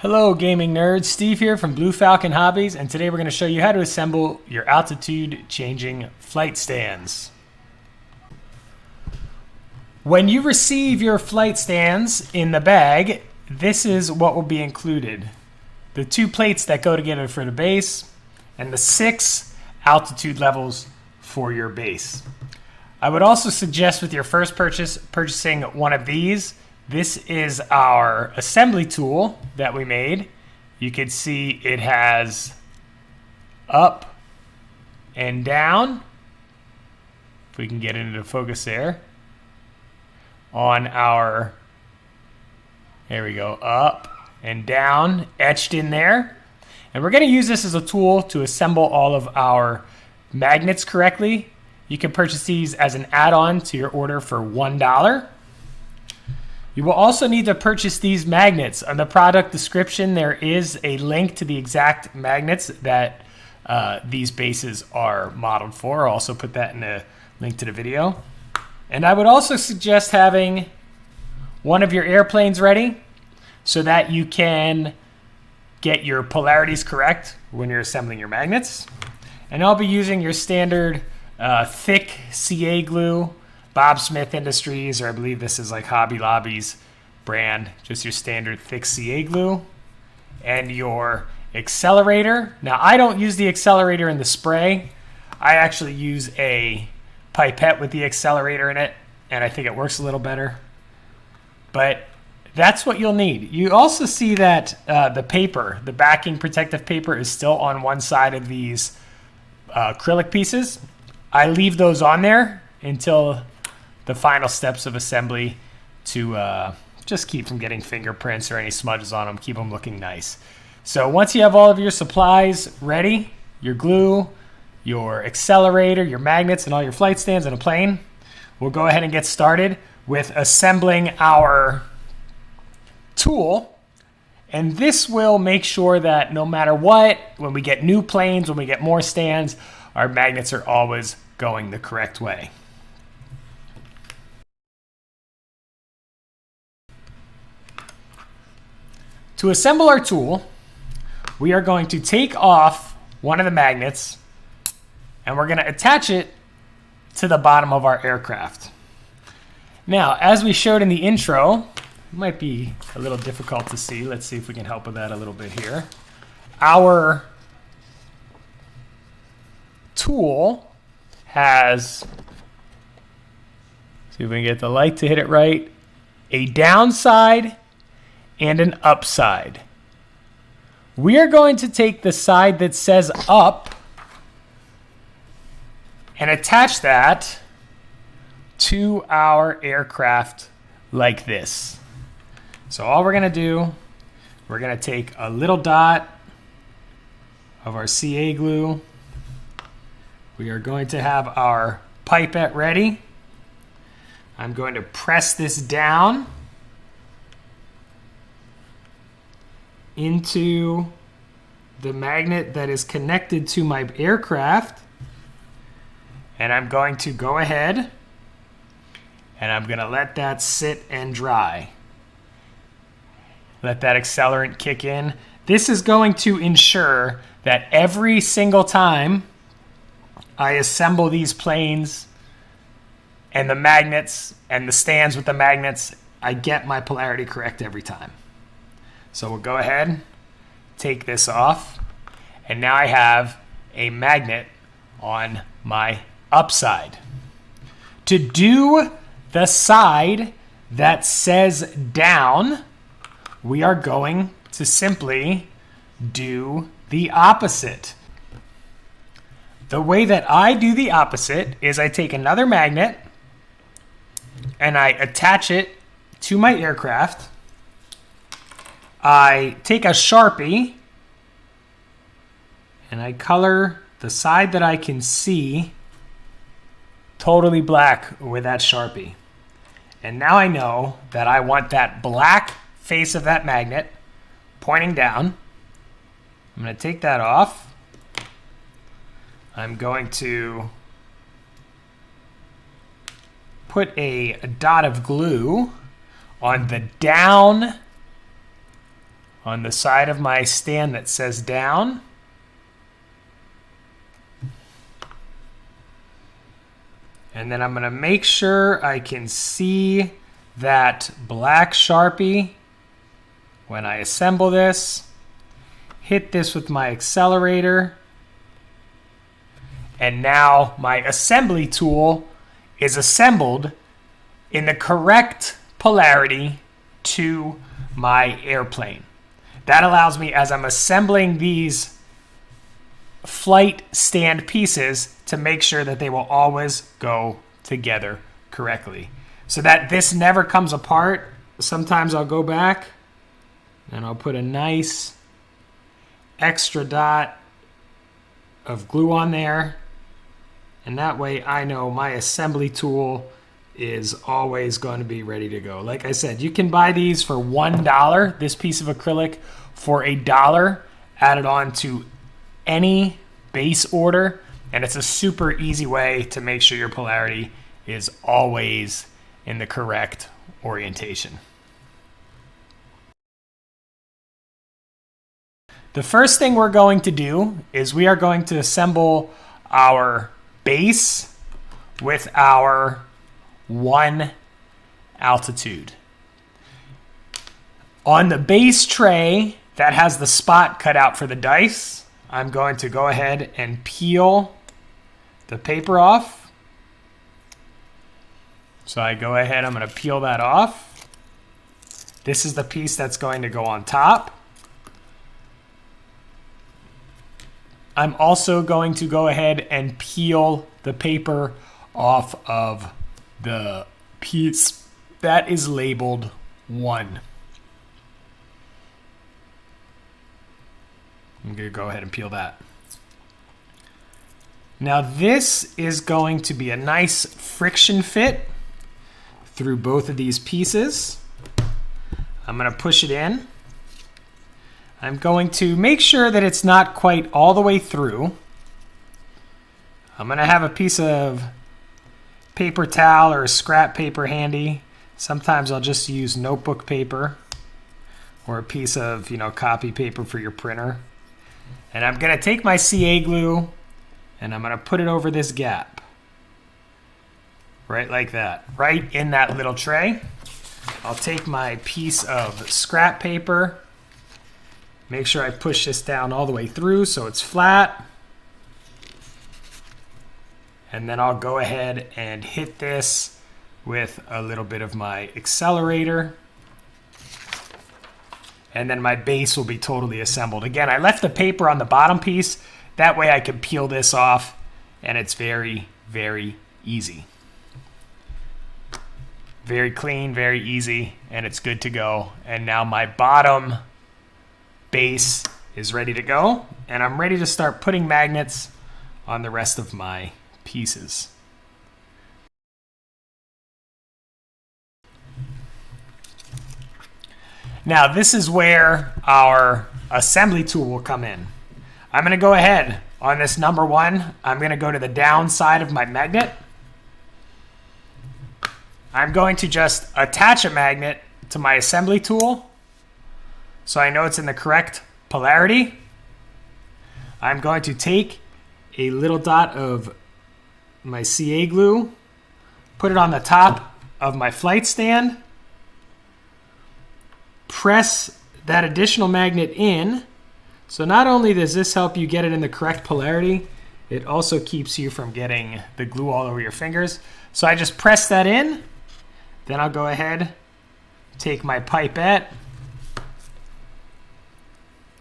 Hello gaming nerds, Steve here from Blue Falcon Hobbies, and today we're going to show you how to assemble your altitude changing flight stands. When you receive your flight stands in the bag, this is what will be included. The 2 plates that go together for the base, and the 6 altitude levels for your base. I would also suggest with your first purchasing one of these. This is our assembly tool that we made. You can see it has up and down. If we can get into the focus there. On our, there we go, up and down, etched in there. And we're going to use this as a tool to assemble all of our magnets correctly. You can purchase these as an add-on to your order for $1. You will also need to purchase these magnets. On the product description, there is a link to the exact magnets that these bases are modeled for. I'll also put that in a link to the video. And I would also suggest having one of your airplanes ready so that you can get your polarities correct when you're assembling your magnets. And I'll be using your standard thick CA glue, Bob Smith Industries, or I believe this is like Hobby Lobby's brand, just your standard thick CA glue, and your accelerator. Now, I don't use the accelerator in the spray. I actually use a pipette with the accelerator in it, and I think it works a little better. But that's what you'll need. You also see that the paper, the backing protective paper, is still on one side of these acrylic pieces. I leave those on there until the final steps of assembly to just keep from getting fingerprints or any smudges on them, keep them looking nice. So once you have all of your supplies ready, your glue, your accelerator, your magnets, and all your flight stands in a plane, we'll go ahead and get started with assembling our tool. And this will make sure that no matter what, when we get new planes, when we get more stands, our magnets are always going the correct way. To assemble our tool, we are going to take off one of the magnets and we're going to attach it to the bottom of our aircraft. Now, as we showed in the intro, it might be a little difficult to see. Let's see if we can help with that a little bit here. Our tool has, see if we can get the light to hit it right, a downside and an upside. We are going to take the side that says up and attach that to our aircraft like this. So all we're going to do, we're going to take a little dot of our CA glue. We are going to have our pipette ready. I'm going to press this down into the magnet that is connected to my aircraft. And I'm going to go ahead and I'm going to let that sit and dry. Let that accelerant kick in. This is going to ensure that every single time I assemble these planes and the magnets and the stands with the magnets, I get my polarity correct every time. So we'll go ahead, take this off, and now I have a magnet on my upside. To do the side that says down, we are going to simply do the opposite. The way that I do the opposite is I take another magnet and I attach it to my aircraft. I take a Sharpie and I color the side that I can see totally black with that Sharpie. And now I know that I want that black face of that magnet pointing down. I'm going to take that off. I'm going to put a dot of glue on the down on the side of my stand that says down. And then I'm going to make sure I can see that black Sharpie when I assemble this. Hit this with my accelerator. And now my assembly tool is assembled in the correct polarity to my airplane. That allows me, as I'm assembling these flight stand pieces, to make sure that they will always go together correctly, so that this never comes apart. Sometimes I'll go back and I'll put a nice extra dot of glue on there, and that way I know my assembly tool is always going to be ready to go. Like I said, you can buy these for $1, this piece of acrylic for $1, add it on to any base order, and it's a super easy way to make sure your polarity is always in the correct orientation. The first thing we're going to do is we are going to assemble our base with our 1 altitude. On the base tray that has the spot cut out for the dice, I'm going to go ahead and peel the paper off. So I go ahead, I'm going to peel that off. This is the piece that's going to go on top. I'm also going to go ahead and peel the paper off of the piece that is labeled 1. I'm going to go ahead and peel that. Now this is going to be a nice friction fit through both of these pieces. I'm going to push it in. I'm going to make sure that it's not quite all the way through. I'm going to have a piece of paper towel or scrap paper handy. Sometimes I'll just use notebook paper or a piece of, copy paper for your printer. And I'm going to take my CA glue and I'm going to put it over this gap. Right like that. Right in that little tray. I'll take my piece of scrap paper. Make sure I push this down all the way through so it's flat. And then I'll go ahead and hit this with a little bit of my accelerator. And then my base will be totally assembled. Again, I left the paper on the bottom piece. That way I can peel this off, and it's very, very easy. Very clean, very easy, and it's good to go. And now my bottom base is ready to go, and I'm ready to start putting magnets on the rest of my pieces. Now this is where our assembly tool will come in. I'm going to go ahead on this number 1. I'm going to go to the down side of my magnet. I'm going to just attach a magnet to my assembly tool so I know it's in the correct polarity. I'm going to take a little dot of my CA glue, put it on the top of my flight stand, press that additional magnet in. So not only does this help you get it in the correct polarity, it also keeps you from getting the glue all over your fingers. So I just press that in. Then I'll go ahead, take my pipette,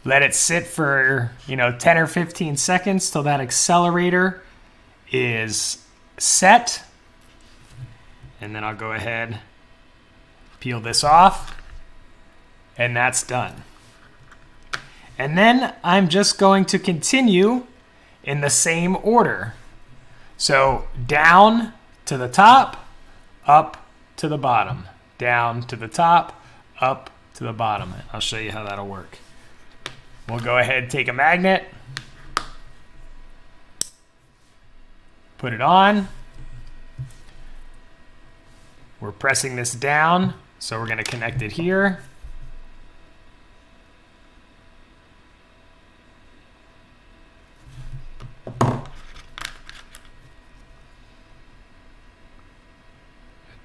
let it sit for 10 or 15 seconds till that accelerator is set. And then I'll go ahead, peel this off, and that's done. And then I'm just going to continue in the same order. So down to the top, up to the bottom, down to the top, up to the bottom. I'll show you how that'll work. We'll go ahead and take a magnet, put it on. We're pressing this down, so we're going to connect it here.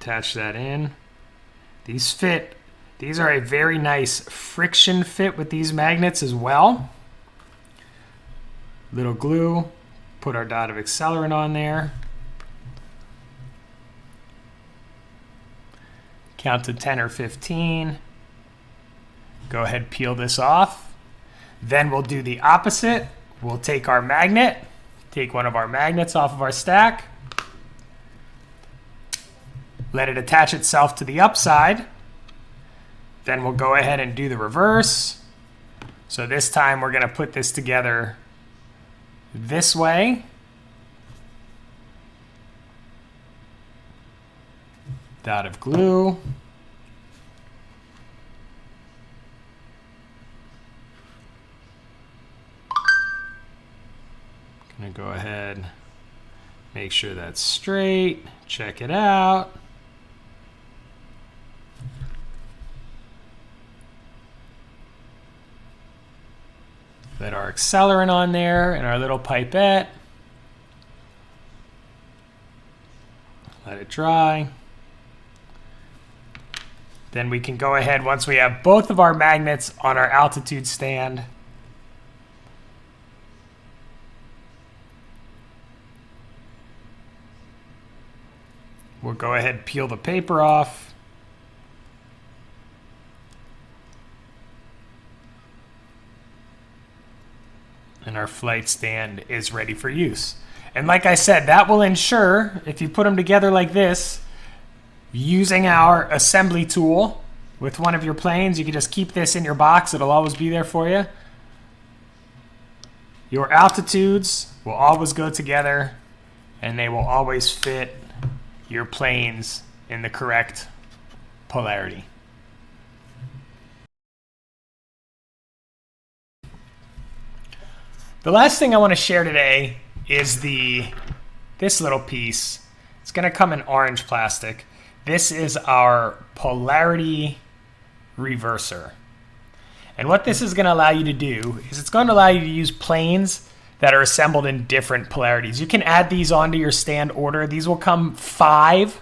Attach that in. These are a very nice friction fit with these magnets as well. Little glue, put our dot of accelerant on there. Count to 10 or 15. Go ahead, peel this off. Then we'll do the opposite. We'll take our magnet, take one of our magnets off of our stack, let it attach itself to the upside. Then we'll go ahead and do the reverse. So this time we're going to put this together this way. Dot of glue. Gonna go ahead, make sure that's straight, check it out. Let our accelerant on there and our little pipette. Let it dry. Then we can go ahead, once we have both of our magnets on our altitude stand, we'll go ahead and peel the paper off. And our flight stand is ready for use. And like I said, that will ensure, if you put them together like this, using our assembly tool with one of your planes, you can just keep this in your box. It'll always be there for you. Your altitudes will always go together, and they will always fit your planes in the correct polarity. The last thing I want to share today is this little piece. It's going to come in orange plastic. This is our polarity reverser. And what this is going to allow you to do is it's going to allow you to use planes that are assembled in different polarities. You can add these onto your stand order. These will come 5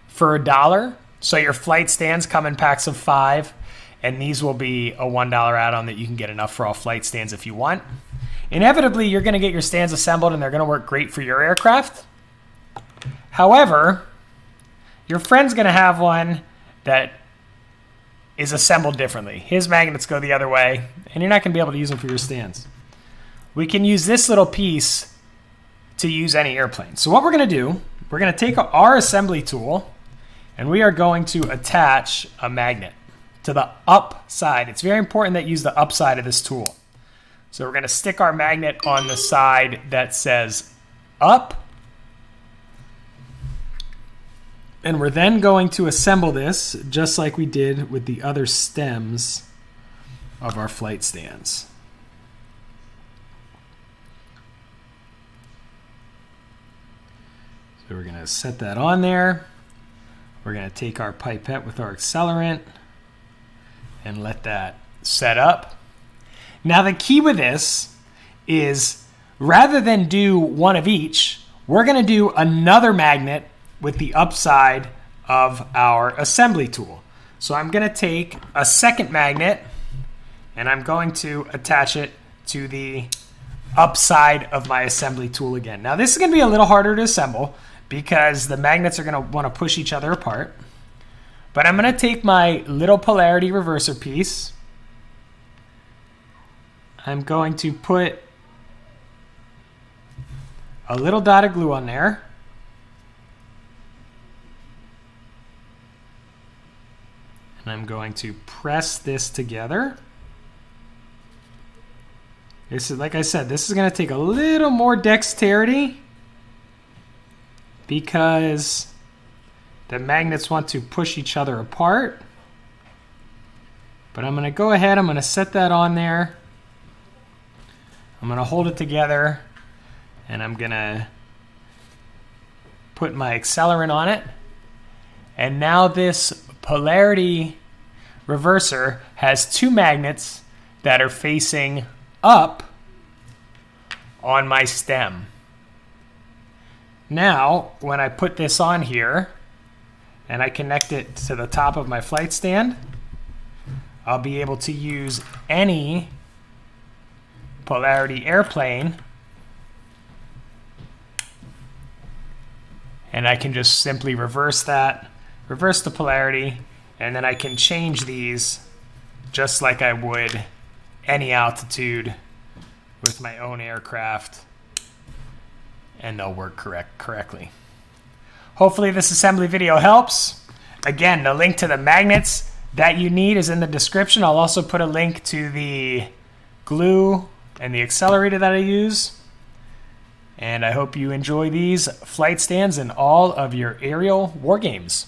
for $1. So your flight stands come in packs of 5, and these will be a $1 add-on that you can get enough for all flight stands if you want. Inevitably, you're going to get your stands assembled, and they're going to work great for your aircraft. However, your friend's going to have one that is assembled differently. His magnets go the other way, and you're not going to be able to use them for your stands. We can use this little piece to use any airplane. So what we're going to do, we're going to take our assembly tool, and we are going to attach a magnet to the up side. It's very important that you use the up side of this tool. So we're going to stick our magnet on the side that says up. And we're then going to assemble this just like we did with the other stems of our flight stands. So we're going to set that on there. We're going to take our pipette with our accelerant and let that set up. Now the key with this is rather than do one of each, we're going to do another magnet with the upside of our assembly tool. So I'm going to take a second magnet and I'm going to attach it to the upside of my assembly tool again. Now this is going to be a little harder to assemble because the magnets are going to want to push each other apart. But I'm going to take my little polarity reverser piece. I'm going to put a little dot of glue on there. And I'm going to press this together. This is, like I said, this is going to take a little more dexterity because the magnets want to push each other apart. But I'm going to go ahead, I'm going to set that on there. I'm going to hold it together and I'm going to put my accelerant on it. And now this polarity reverser has 2 magnets that are facing up on my stem. Now, when I put this on here, and I connect it to the top of my flight stand, I'll be able to use any polarity airplane, and I can just simply reverse that, reverse the polarity, and then I can change these just like I would any altitude with my own aircraft, and they'll work correctly. Hopefully this assembly video helps. Again, the link to the magnets that you need is in the description. I'll also put a link to the glue and the accelerator that I use. And I hope you enjoy these flight stands in all of your aerial war games.